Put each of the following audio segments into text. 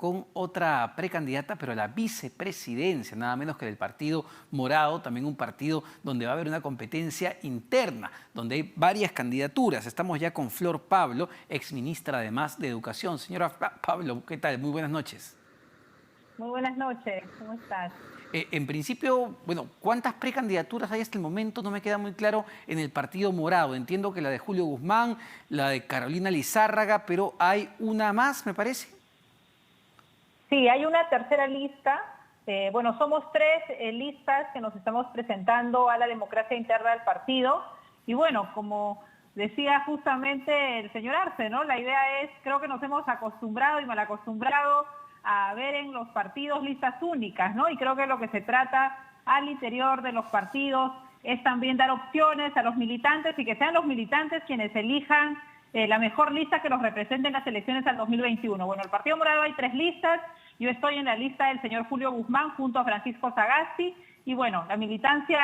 con otra precandidata, pero a la vicepresidencia, nada menos que del Partido Morado, también un partido donde va a haber una competencia interna, donde hay varias candidaturas. Estamos ya con Flor Pablo, exministra además de Educación. Señora Pablo, ¿qué tal? Muy buenas noches. Muy buenas noches, ¿cómo estás? En principio, bueno, ¿cuántas precandidaturas hay hasta el momento? No me queda muy claro en el Partido Morado. Entiendo que la de Julio Guzmán, la de Carolina Lizárraga, pero hay una más, me parece. Sí, hay una tercera lista. Bueno, somos tres listas que nos estamos presentando a la democracia interna del partido. Y bueno, como decía justamente el señor Arce, ¿no? La idea es, creo que nos hemos acostumbrado y mal acostumbrado a ver en los partidos listas únicas, ¿no? Y creo que lo que se trata al interior de los partidos es también dar opciones a los militantes y que sean los militantes quienes elijan la mejor lista que los represente en las elecciones al 2021. Bueno, el Partido Morado hay tres listas, yo estoy en la lista del señor Julio Guzmán junto a Francisco Sagasti y bueno, la militancia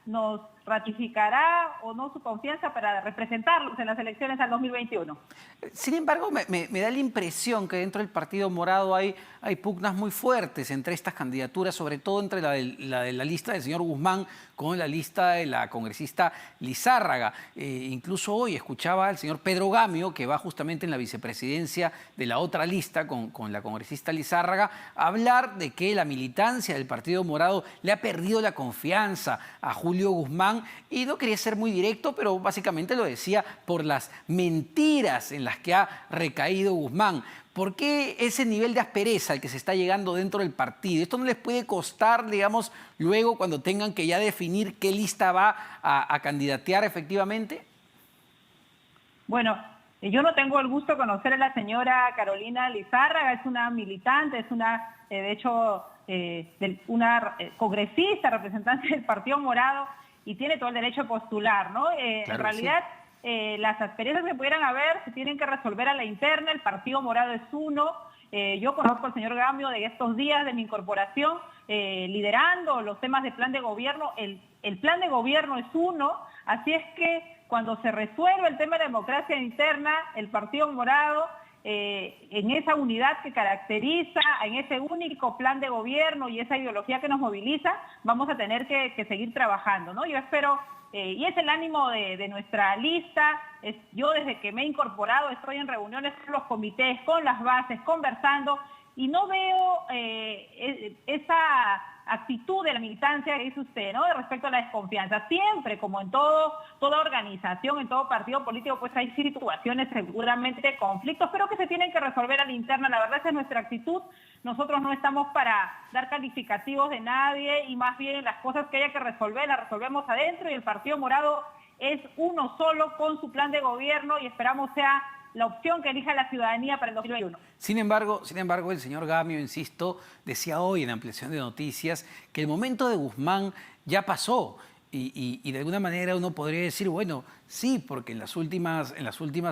nos ratificará o no su confianza para representarlos en las elecciones al 2021. Sin embargo, me da la impresión que dentro del Partido Morado hay pugnas muy fuertes entre estas candidaturas, sobre todo entre la de la lista del señor Guzmán con la lista de la congresista Lizárraga. Incluso hoy escuchaba al señor Pedro Gamio, que va justamente en la vicepresidencia de la otra lista con la congresista Lizárraga, hablar de que la militancia del Partido Morado le ha perdido la confianza a Julio Guzmán, y no quería ser muy directo, pero básicamente lo decía por las mentiras en las que ha recaído Guzmán. ¿Por qué ese nivel de aspereza al que se está llegando dentro del partido? ¿Esto no les puede costar, digamos, luego cuando tengan que ya definir qué lista va a candidatear efectivamente? Bueno, yo no tengo el gusto de conocer a la señora Carolina Lizárraga, es una militante, es una, de hecho, una congresista, representante del Partido Morado, y tiene todo el derecho a postular, ¿no? Claro, en realidad, sí. Las asperezas que pudieran haber se tienen que resolver a la interna, el Partido Morado es uno. Yo conozco al señor Gamio de estos días de mi incorporación, liderando los temas de plan de gobierno. El plan de gobierno es uno, así es que cuando se resuelve el tema de democracia interna, el Partido Morado, en esa unidad que caracteriza, en ese único plan de gobierno y esa ideología que nos moviliza, vamos a tener que seguir trabajando, ¿no? Yo espero, y es el ánimo de nuestra lista, yo desde que me he incorporado estoy en reuniones con los comités, con las bases, conversando, y no veo esa actitud de la militancia que dice usted, ¿no? Respecto a la desconfianza. Siempre, como en toda organización, en todo partido político, pues hay situaciones seguramente de conflictos, pero que se tienen que resolver a la interna. La verdad, esa es nuestra actitud. Nosotros no estamos para dar calificativos de nadie y más bien las cosas que haya que resolver, las resolvemos adentro, y el Partido Morado es uno solo con su plan de gobierno y esperamos sea la opción que elija la ciudadanía para el 2021. Sin embargo, el señor Gamio, insisto, decía hoy en Ampliación de Noticias que el momento de Guzmán ya pasó y de alguna manera uno podría decir, bueno, sí, porque en las últimas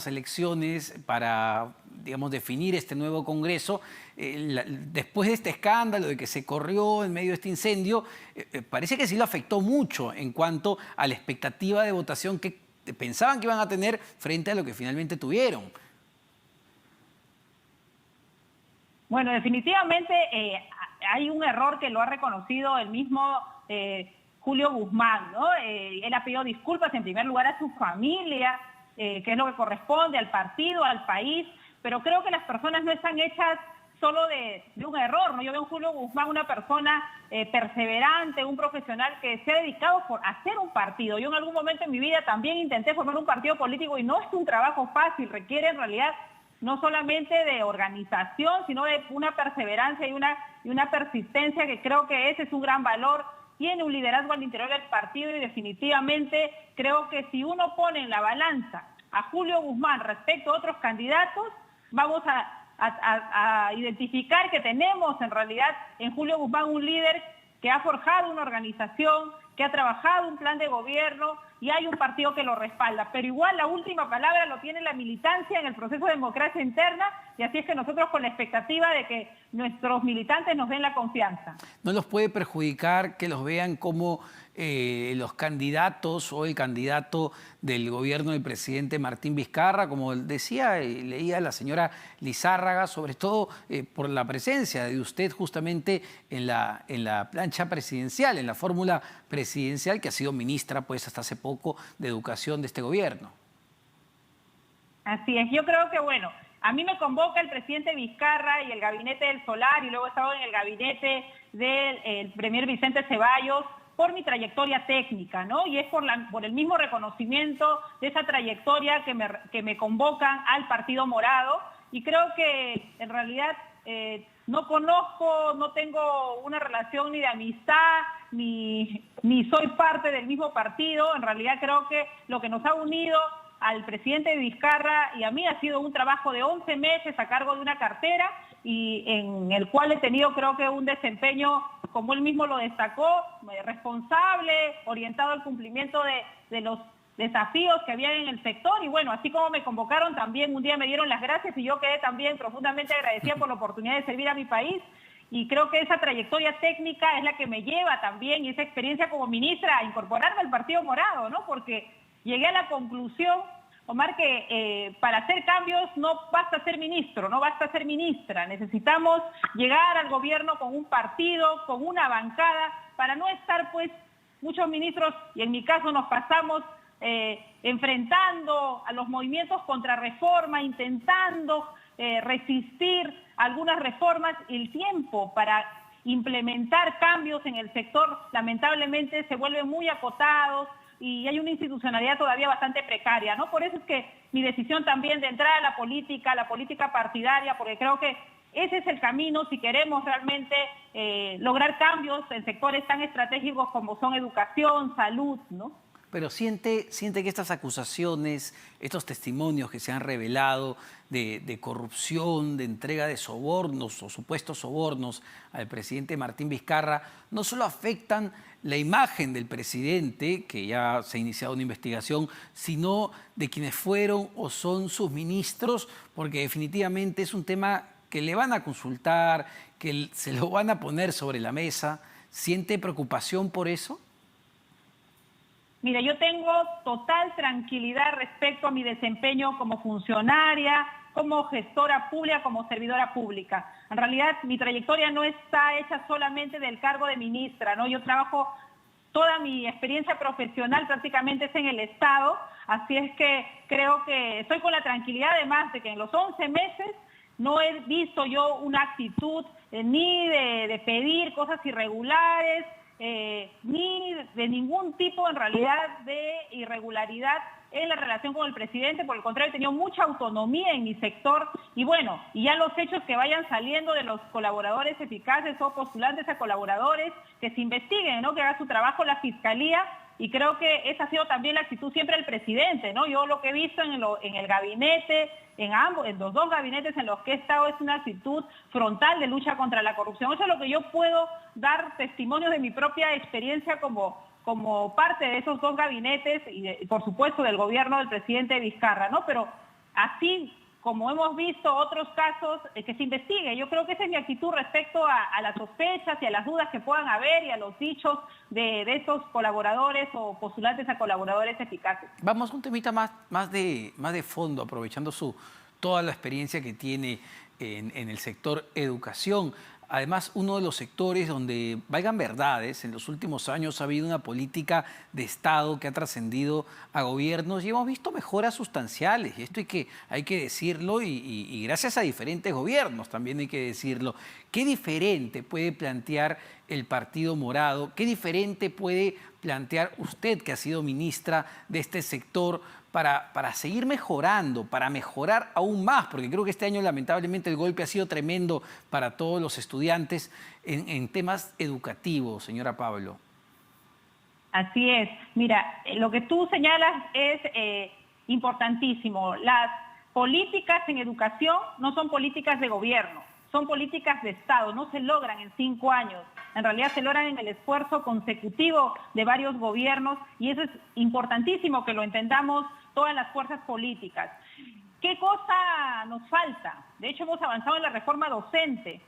elecciones para, digamos, definir este nuevo Congreso, después de este escándalo de que se corrió en medio de este incendio, parece que sí lo afectó mucho en cuanto a la expectativa de votación que pensaban que iban a tener frente a lo que finalmente tuvieron. Bueno, definitivamente hay un error que lo ha reconocido el mismo Julio Guzmán, ¿no? Él ha pedido disculpas en primer lugar a su familia, que es lo que corresponde al partido, al país, pero creo que las personas no están hechas solo de un error, ¿no? Yo veo en Julio Guzmán una persona perseverante, un profesional que se ha dedicado a hacer un partido. Yo en algún momento en mi vida también intenté formar un partido político y no es un trabajo fácil, requiere en realidad no solamente de organización, sino de una perseverancia y una persistencia, que creo que ese es un gran valor. Tiene un liderazgo al interior del partido y definitivamente creo que si uno pone en la balanza a Julio Guzmán respecto a otros candidatos, vamos a identificar que tenemos en realidad en Julio Guzmán un líder que ha forjado una organización, que ha trabajado un plan de gobierno y hay un partido que lo respalda. Pero igual la última palabra lo tiene la militancia en el proceso de democracia interna, y así es que nosotros con la expectativa de que nuestros militantes nos den la confianza. ¿No los puede perjudicar que los vean como los candidatos o el candidato del gobierno del presidente Martín Vizcarra, como decía y leía la señora Lizárraga, sobre todo por la presencia de usted justamente en la plancha presidencial, en la fórmula presidencial, que ha sido ministra pues hasta hace poco de Educación de este gobierno. Así es, yo creo que bueno, a mí me convoca el presidente Vizcarra y el gabinete del Solar, y luego he estado en el gabinete del premier Vicente Ceballos, por mi trayectoria técnica, ¿no? Y es por el mismo reconocimiento de esa trayectoria que me convocan al Partido Morado, y creo que en realidad no conozco, no tengo una relación ni de amistad, ni soy parte del mismo partido. En realidad creo que lo que nos ha unido al presidente Vizcarra y a mí ha sido un trabajo de 11 meses a cargo de una cartera, y en el cual he tenido, creo que, un desempeño, como él mismo lo destacó, responsable, orientado al cumplimiento de los desafíos que había en el sector. Y bueno, así como me convocaron, también un día me dieron las gracias y yo quedé también profundamente agradecida por la oportunidad de servir a mi país. Y creo que esa trayectoria técnica es la que me lleva también, y esa experiencia como ministra, a incorporarme al Partido Morado, ¿no? Porque llegué a la conclusión, Omar, que para hacer cambios no basta ser ministro, no basta ser ministra. Necesitamos llegar al gobierno con un partido, con una bancada, para no estar, pues, muchos ministros, y en mi caso nos pasamos enfrentando a los movimientos contra reforma, intentando resistir algunas reformas. El tiempo para implementar cambios en el sector lamentablemente se vuelve muy acotado, y hay una institucionalidad todavía bastante precaria, ¿no? Por eso es que mi decisión también de entrar a la política partidaria, porque creo que ese es el camino si queremos realmente lograr cambios en sectores tan estratégicos como son educación, salud, ¿no? Pero siente que estas acusaciones, estos testimonios que se han revelado de corrupción, de entrega de sobornos o supuestos sobornos al presidente Martín Vizcarra, no solo afectan la imagen del presidente, que ya se ha iniciado una investigación, sino de quienes fueron o son sus ministros, porque definitivamente es un tema que le van a consultar, que se lo van a poner sobre la mesa. ¿Siente preocupación por eso? Mira, yo tengo total tranquilidad respecto a mi desempeño como funcionaria, como gestora pública, como servidora pública. En realidad, mi trayectoria no está hecha solamente del cargo de ministra, ¿no? Yo trabajo, toda mi experiencia profesional prácticamente es en el Estado, así es que creo que estoy con la tranquilidad, además, de que en los 11 meses no he visto yo una actitud ni de pedir cosas irregulares, ni de ningún tipo en realidad de irregularidad en la relación con el presidente. Por el contrario, he tenido mucha autonomía en mi sector, y bueno, y ya los hechos que vayan saliendo de los colaboradores eficaces o postulantes a colaboradores, que se investiguen, ¿no? Que haga su trabajo la Fiscalía, y creo que esa ha sido también la actitud siempre del presidente, ¿no? Yo lo que he visto en el gabinete, en los dos gabinetes en los que he estado, es una actitud frontal de lucha contra la corrupción. Eso es lo que yo puedo dar testimonio de mi propia experiencia como parte de esos dos gabinetes y por supuesto del gobierno del presidente Vizcarra, ¿no? Pero así como hemos visto otros casos, que se investigue. Yo creo que esa es mi actitud respecto a las sospechas y a las dudas que puedan haber, y a los dichos de estos colaboradores o postulantes a colaboradores eficaces. Vamos a un temita más de fondo, aprovechando toda la experiencia que tiene en el sector educación. Además, uno de los sectores donde, valgan verdades, en los últimos años ha habido una política de Estado que ha trascendido a gobiernos y hemos visto mejoras sustanciales. Y esto hay que decirlo, y gracias a diferentes gobiernos también hay que decirlo. ¿Qué diferente puede plantear el Partido Morado? ¿Qué diferente puede plantear usted, que ha sido ministra de este sector, para seguir mejorando, para mejorar aún más? Porque creo que este año lamentablemente el golpe ha sido tremendo para todos los estudiantes en temas educativos, señora Pablo. Así es. Mira, lo que tú señalas es importantísimo. Las políticas en educación no son políticas de gobierno, son políticas de Estado, no se logran en 5 años. En realidad se logran en el esfuerzo consecutivo de varios gobiernos, y eso es importantísimo que lo entendamos todas las fuerzas políticas. ¿Qué cosa nos falta? De hecho, hemos avanzado en la reforma docente.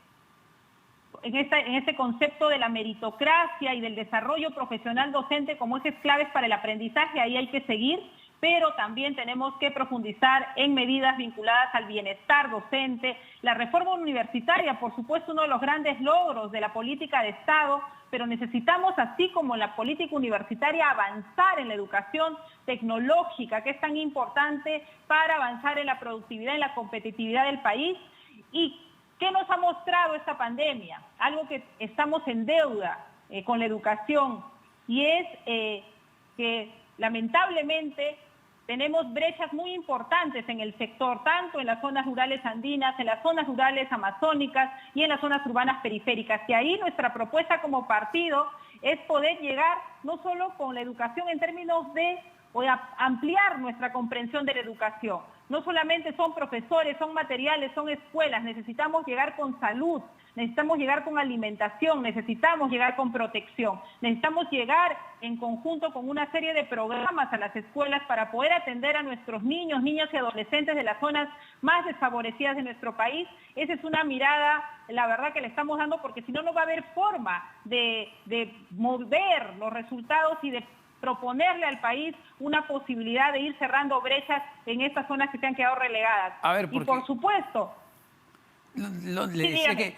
en este concepto de la meritocracia y del desarrollo profesional docente como ejes claves para el aprendizaje. Ahí hay que seguir, pero también tenemos que profundizar en medidas vinculadas al bienestar docente. La reforma universitaria, por supuesto, uno de los grandes logros de la política de Estado, pero necesitamos, así como la política universitaria, avanzar en la educación tecnológica, que es tan importante para avanzar en la productividad y la competitividad del país. ¿Y qué nos ha mostrado esta pandemia? Algo que estamos en deuda con la educación, y es que lamentablemente tenemos brechas muy importantes en el sector, tanto en las zonas rurales andinas, en las zonas rurales amazónicas y en las zonas urbanas periféricas. Y ahí nuestra propuesta como partido es poder llegar no solo con la educación en términos de ampliar nuestra comprensión de la educación. No solamente son profesores, son materiales, son escuelas, necesitamos llegar con salud, necesitamos llegar con alimentación, necesitamos llegar con protección, necesitamos llegar en conjunto con una serie de programas a las escuelas para poder atender a nuestros niños, niñas y adolescentes de las zonas más desfavorecidas de nuestro país. Esa es una mirada, la verdad, que le estamos dando, porque si no, no va a haber forma de mover los resultados y de proponerle al país una posibilidad de ir cerrando brechas en estas zonas que se han quedado relegadas. A ver, y por supuesto... Le decía que,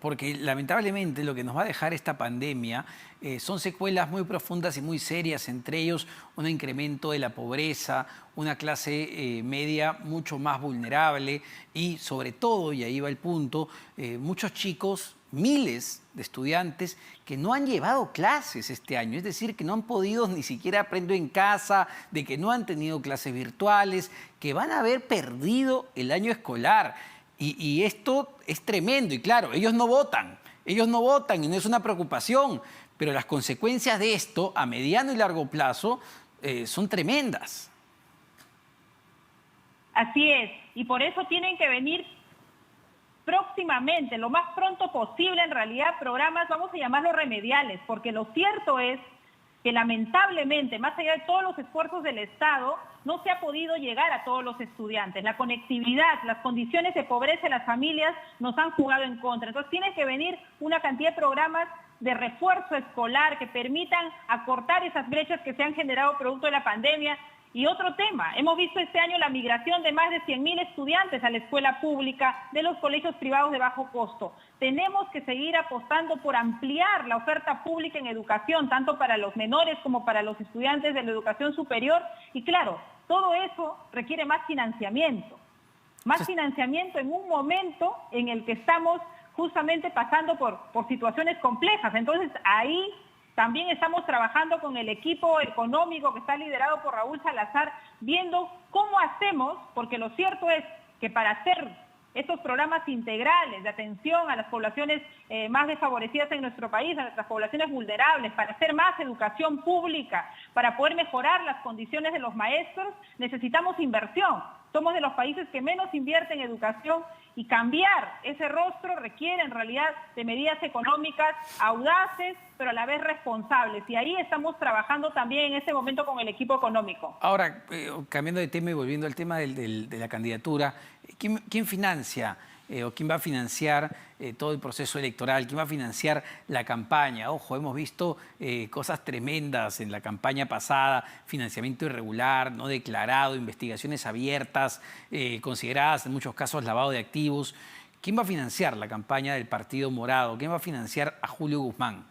porque lamentablemente lo que nos va a dejar esta pandemia son secuelas muy profundas y muy serias, entre ellos un incremento de la pobreza, una clase media mucho más vulnerable y sobre todo, y ahí va el punto, muchos chicos, miles de estudiantes que no han llevado clases este año, es decir, que no han podido ni siquiera aprender en casa, de que no han tenido clases virtuales, que van a haber perdido el año escolar. Y esto es tremendo, y claro, ellos no votan y no es una preocupación, pero las consecuencias de esto a mediano y largo plazo son tremendas. Así es, y por eso tienen que venir próximamente, lo más pronto posible, en realidad, programas, vamos a llamarlos remediales, porque lo cierto es que lamentablemente, más allá de todos los esfuerzos del Estado, no se ha podido llegar a todos los estudiantes. La conectividad, las condiciones de pobreza de las familias nos han jugado en contra. Entonces tiene que venir una cantidad de programas de refuerzo escolar que permitan acortar esas brechas que se han generado producto de la pandemia. Y otro tema, hemos visto este año la migración de más de 100.000 estudiantes a la escuela pública de los colegios privados de bajo costo. Tenemos que seguir apostando por ampliar la oferta pública en educación, tanto para los menores como para los estudiantes de la educación superior. Y claro, todo eso requiere más financiamiento. Más financiamiento en un momento en el que estamos justamente pasando por situaciones complejas. Entonces, ahí también estamos trabajando con el equipo económico que está liderado por Raúl Salazar, viendo cómo hacemos, porque lo cierto es que para hacer estos programas integrales de atención a las poblaciones más desfavorecidas en nuestro país, a nuestras poblaciones vulnerables, para hacer más educación pública, para poder mejorar las condiciones de los maestros, necesitamos inversión. Somos de los países que menos invierten en educación, y cambiar ese rostro requiere en realidad de medidas económicas audaces, pero a la vez responsables. Y ahí estamos trabajando también en este momento con el equipo económico. Ahora, cambiando de tema y volviendo al tema de la candidatura, ¿quién financia o quién va a financiar todo el proceso electoral? ¿Quién va a financiar la campaña? Ojo, hemos visto cosas tremendas en la campaña pasada, financiamiento irregular, no declarado, investigaciones abiertas, consideradas en muchos casos lavado de activos. ¿Quién va a financiar la campaña del Partido Morado? ¿Quién va a financiar a Julio Guzmán?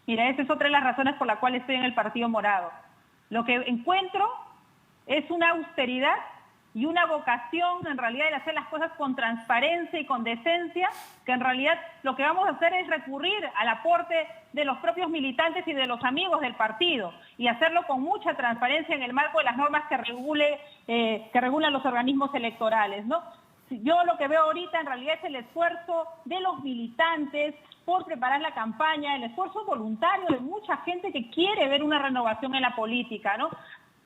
Mira, esa es otra de las razones por la cual estoy en el Partido Morado. Lo que encuentro es una austeridad y una vocación en realidad de hacer las cosas con transparencia y con decencia, que en realidad lo que vamos a hacer es recurrir al aporte de los propios militantes y de los amigos del partido, y hacerlo con mucha transparencia en el marco de las normas que regulan los organismos electorales, ¿no? Yo lo que veo ahorita en realidad es el esfuerzo de los militantes por preparar la campaña, el esfuerzo voluntario de mucha gente que quiere ver una renovación en la política, ¿no?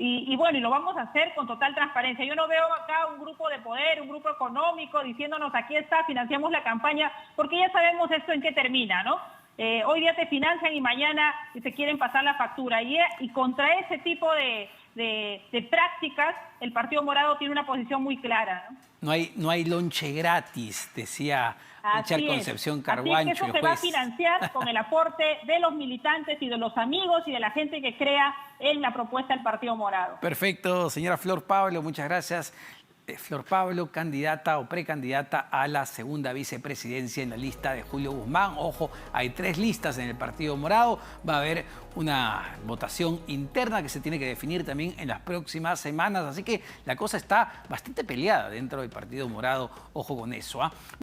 Y bueno, y lo vamos a hacer con total transparencia. Yo no veo acá un grupo de poder, un grupo económico diciéndonos aquí está, financiamos la campaña, porque ya sabemos esto en qué termina, ¿no? Hoy día te financian y mañana te quieren pasar la factura. Y contra ese tipo de de prácticas, el Partido Morado tiene una posición muy clara, ¿no? No hay lonche gratis, decía Richard Concepción Carguancho. Así es que eso se va a financiar con el aporte de los militantes y de los amigos y de la gente que crea en la propuesta del Partido Morado. Perfecto, señora Flor Pablo, muchas gracias. Flor Pablo, candidata o precandidata a la segunda vicepresidencia en la lista de Julio Guzmán. Ojo, hay 3 listas en el Partido Morado. Va a haber una votación interna que se tiene que definir también en las próximas semanas. Así que la cosa está bastante peleada dentro del Partido Morado. Ojo con eso, ¿ah?